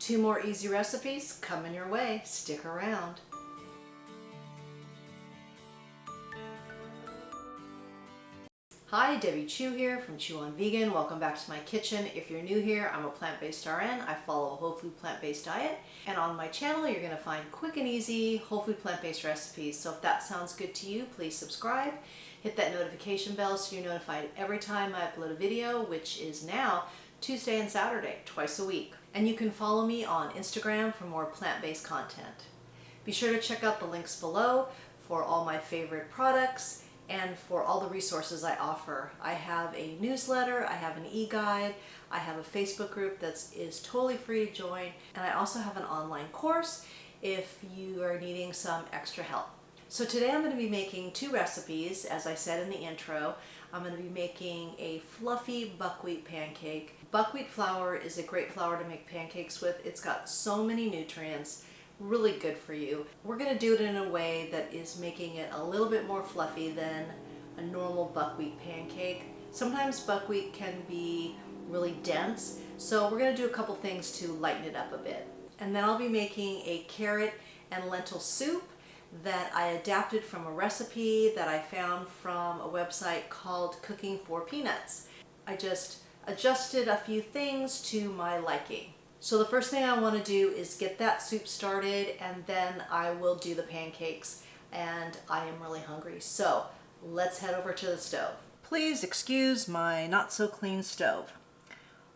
2 more easy recipes coming your way. Stick around. Hi, Debbie Chu here from Chew on Vegan. Welcome back to my kitchen. If you're new here, I'm a plant-based RN. I follow a whole food plant-based diet. And on my channel, you're going to find quick and easy whole food plant-based recipes. So if that sounds good to you, please subscribe. Hit that notification bell so you're notified every time I upload a video, which is now Tuesday and Saturday, twice a week. And you can follow me on Instagram for more plant-based content. Be sure to check out the links below for all my favorite products and for all the resources I offer. I have a newsletter, I have an e-guide, I have a Facebook group that is totally free to join, and I also have an online course if you are needing some extra help. So today I'm going to be making 2 recipes, as I said in the intro. I'm going to be making a fluffy buckwheat pancake. Buckwheat flour is a great flour to make pancakes with. It's got so many nutrients, really good for you. We're going to do it in a way that is making it a little bit more fluffy than a normal buckwheat pancake. Sometimes buckwheat can be really dense, so we're going to do a couple things to lighten it up a bit. And then I'll be making a carrot and lentil soup that I adapted from a recipe that I found from a website called Cooking for Peanuts. I just adjusted a few things to my liking. So the first thing I want to do is get that soup started, and then I will do the pancakes, and I am really hungry. So let's head over to the stove. Please excuse my not so clean stove.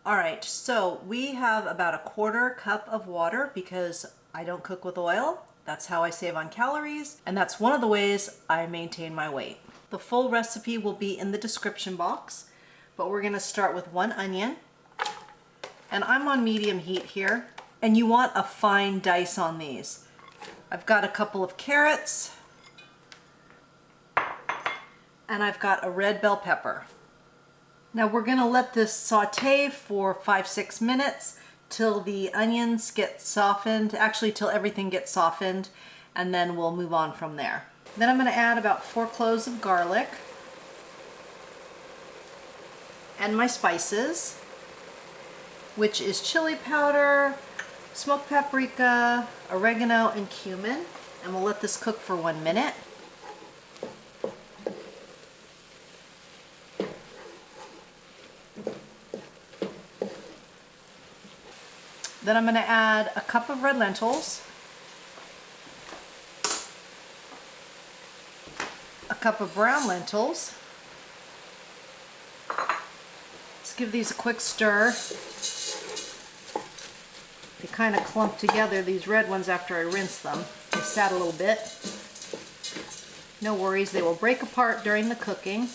All right, so we have about a 1/4 cup of water because I don't cook with oil. That's how I save on calories, and that's one of the ways I maintain my weight. The full recipe will be in the description box, but we're gonna start with 1 onion. And I'm on medium heat here, and you want a fine dice on these. I've got a couple of carrots, and I've got a red bell pepper. Now we're gonna let this saute for 5-6 minutes till the onions get softened, actually till everything gets softened, and then we'll move on from there. Then I'm gonna add about 4 cloves of garlic and my spices, which is chili powder, smoked paprika, oregano, and cumin. And we'll let this cook for 1 minute. Then I'm going to add a cup of red lentils, a cup of brown lentils. Let's give these a quick stir. They kind of clump together, these red ones, after I rinse them. They sat a little bit. No worries, they will break apart during the cooking.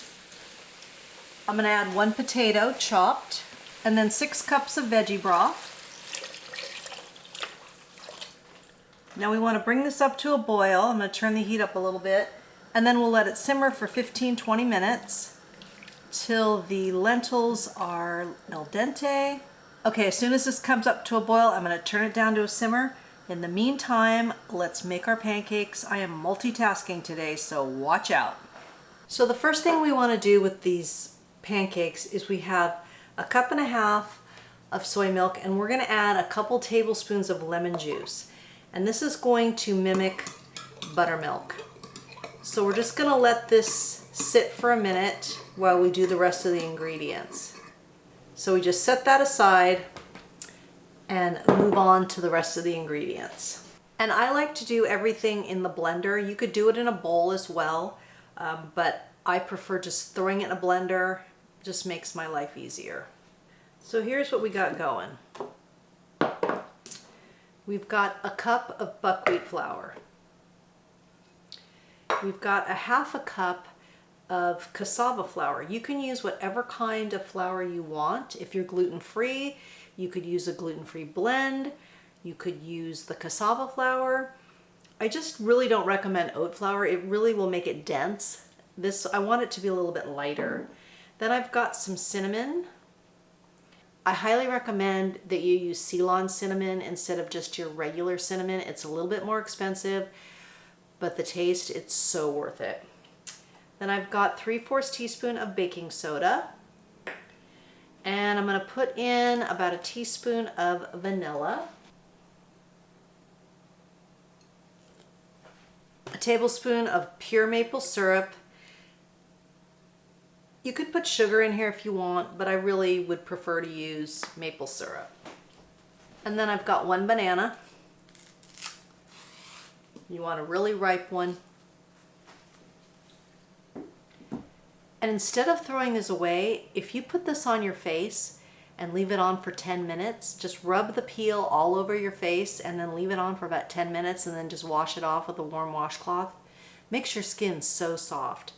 I'm going to add 1 potato chopped, and then 6 cups of veggie broth. Now we want to bring this up to a boil. I'm going to turn the heat up a little bit, and then we'll let it simmer for 15-20 minutes till the lentils are al dente. Okay, as soon as this comes up to a boil, I'm going to turn it down to a simmer. In the meantime, let's make our pancakes. I am multitasking today, so watch out. So the first thing we want to do with these pancakes is we have a 1.5 cups of soy milk, and we're going to add a couple tablespoons of lemon juice. And this is going to mimic buttermilk. So we're just going to let this sit for a minute while we do the rest of the ingredients. So we just set that aside and move on to the rest of the ingredients. And I like to do everything in the blender. You could do it in a bowl as well, but I prefer just throwing it in a blender. Just makes my life easier. So here's what we got going. We've got a cup of buckwheat flour. We've got a 1/2 cup of cassava flour. You can use whatever kind of flour you want. If you're gluten-free, you could use a gluten-free blend. You could use the cassava flour. I just really don't recommend oat flour. It really will make it dense. I want it to be a little bit lighter. Then I've got some cinnamon. I highly recommend that you use CEYLON cinnamon instead of just your regular cinnamon. It's a little bit more expensive, but the taste, it's so worth it. Then I've got 3/4 teaspoon of baking soda. And I'm going to put in about a teaspoon of vanilla. a tablespoon of pure maple syrup. You could put sugar in here if you want, but I really would prefer to use maple syrup. And then I've got 1 banana. You want a really ripe one. And instead of throwing this away, if you put this on your face and leave it on for 10 minutes, just rub the peel all over your face and then leave it on for about 10 minutes and then just wash it off with a warm washcloth. Makes your skin so soft.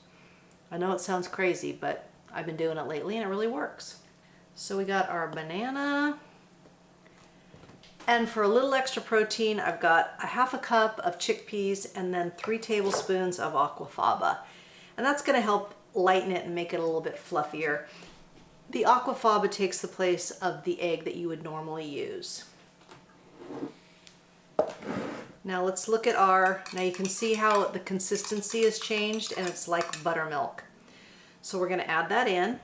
I know it sounds crazy, but I've been doing it lately and it really works. So we got our banana. And for a little extra protein, I've got a 1/2 cup of chickpeas and then 3 tablespoons of aqua faba. And that's gonna help lighten it and make it a little bit fluffier. The aqua faba takes the place of the egg that you would normally use. Now let's look at now you can see how the consistency has changed and it's like buttermilk. So we're gonna add that in.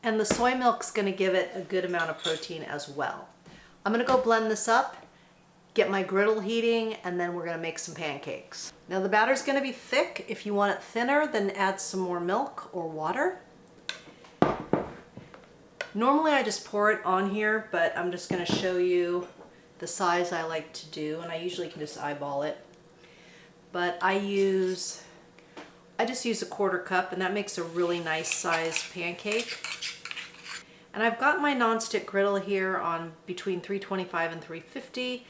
And the soy milk's gonna give it a good amount of protein as well. I'm gonna go blend this up, get my griddle heating, and then we're gonna make some pancakes. Now the batter's gonna be thick. If you want it thinner, then add some more milk or water. Normally I just pour it on here, but I'm just gonna show you the size I like to do, and I usually can just eyeball it. But I just use a 1/4 cup, and that makes a really nice size pancake. And I've got my nonstick griddle here on between 325 and 350.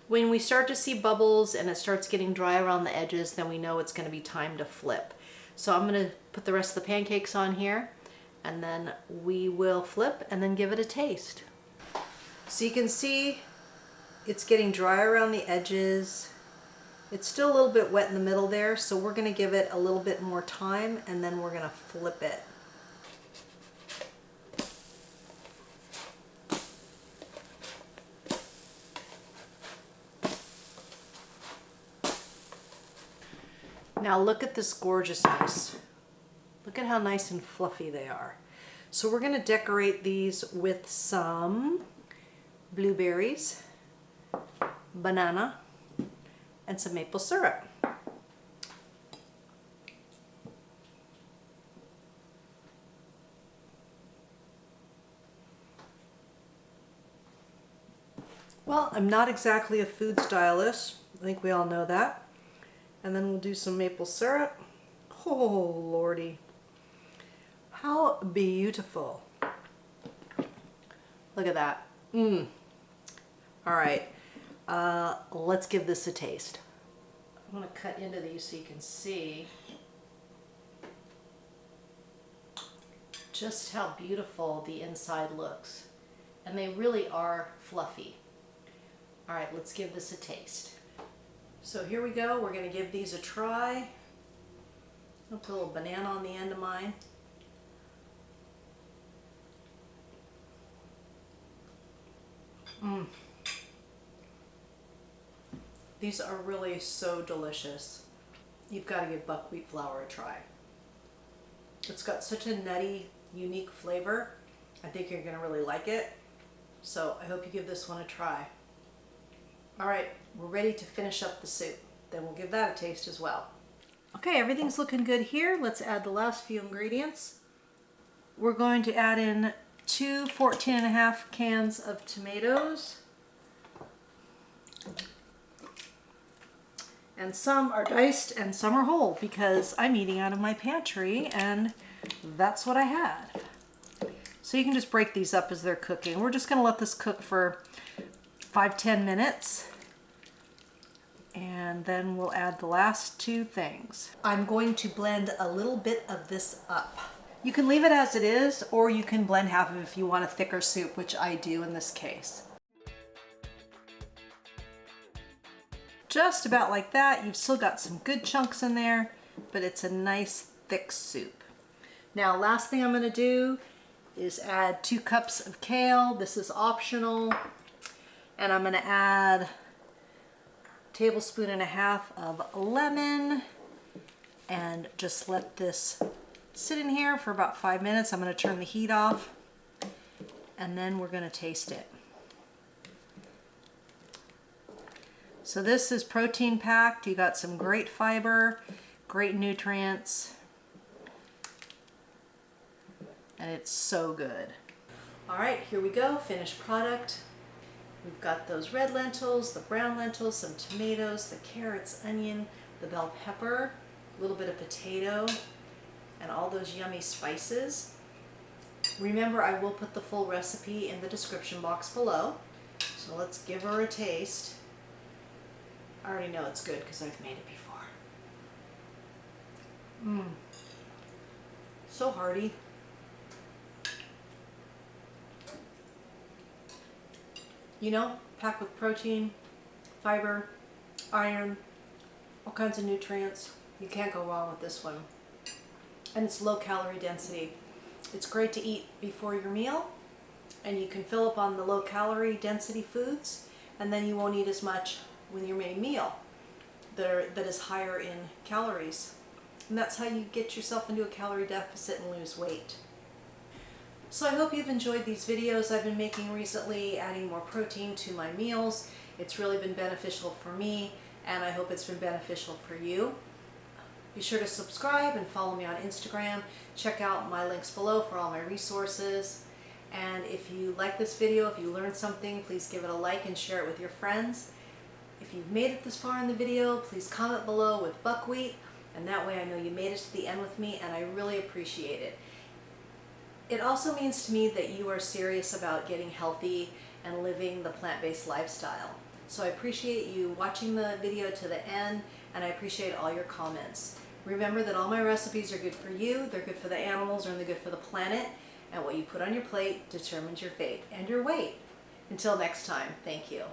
When we start to see bubbles and it starts getting dry around the edges, then we know it's going to be time to flip. So I'm going to put the rest of the pancakes on here, and then we will flip and then give it a taste. So you can see it's getting dry around the edges. It's still a little bit wet in the middle there, so we're going to give it a little bit more time and then we're going to flip it. Now look at this gorgeousness. Look at how nice and fluffy they are. So we're going to decorate these with some blueberries, banana, and some maple syrup. Well, I'm not exactly a food stylist. I think we all know that. And then we'll do some maple syrup. Oh, Lordy. How beautiful. Look at that. All right, let's give this a taste. I'm gonna cut into these so you can see just how beautiful the inside looks. And they really are fluffy. All right, let's give this a taste. So here we go, we're gonna give these a try. I'll put a little banana on the end of mine. These are really so delicious. You've got to give buckwheat flour a try. It's got such a nutty, unique flavor. I think you're gonna really like it. So I hope you give this one a try. All right, we're ready to finish up the soup. Then we'll give that a taste as well. Okay, everything's looking good here. Let's add the last few ingredients. We're going to add in 2 14.5 cans of tomatoes. And some are diced and some are whole because I'm eating out of my pantry and that's what I had. So you can just break these up as they're cooking. We're just gonna let this cook for 5-10 minutes. And then we'll add the last 2 things. I'm going to blend a little bit of this up. You can leave it as it is, or you can blend half of it if you want a thicker soup, which I do in this case. Just about like that. You've still got some good chunks in there, but it's a nice thick soup. Now, last thing I'm gonna do is add 2 cups of kale. This is optional. And I'm gonna add a 1.5 tablespoons of lemon and just let this sit in here for about 5 minutes. I'm gonna turn the heat off and then we're gonna taste it. So this is protein packed. You got some great fiber, great nutrients, and it's so good. All right, here we go, finished product. We've got those red lentils, the brown lentils, some tomatoes, the carrots, onion, the bell pepper, a little bit of potato, and all those yummy spices. Remember, I will put the full recipe in the description box below. So let's give her a taste. I already know it's good because I've made it before. So hearty. You know, packed with protein, fiber, iron, all kinds of nutrients. You can't go wrong with this one. And it's low calorie density. It's great to eat before your meal, and you can fill up on the low calorie density foods, and then you won't eat as much when your main meal that is higher in calories. And that's how you get yourself into a calorie deficit and lose weight. So I hope you've enjoyed these videos I've been making recently, adding more protein to my meals. It's really been beneficial for me, and I hope it's been beneficial for you. Be sure to subscribe and follow me on Instagram. Check out my links below for all my resources. And if you like this video, if you learned something, please give it a like and share it with your friends. If you've made it this far in the video, please comment below with buckwheat, and that way I know you made it to the end with me, and I really appreciate it. It also means to me that you are serious about getting healthy and living the plant-based lifestyle. So I appreciate you watching the video to the end, and I appreciate all your comments. Remember that all my recipes are good for you, they're good for the animals, and they're good for the planet, and what you put on your plate determines your fate and your weight. Until next time, thank you.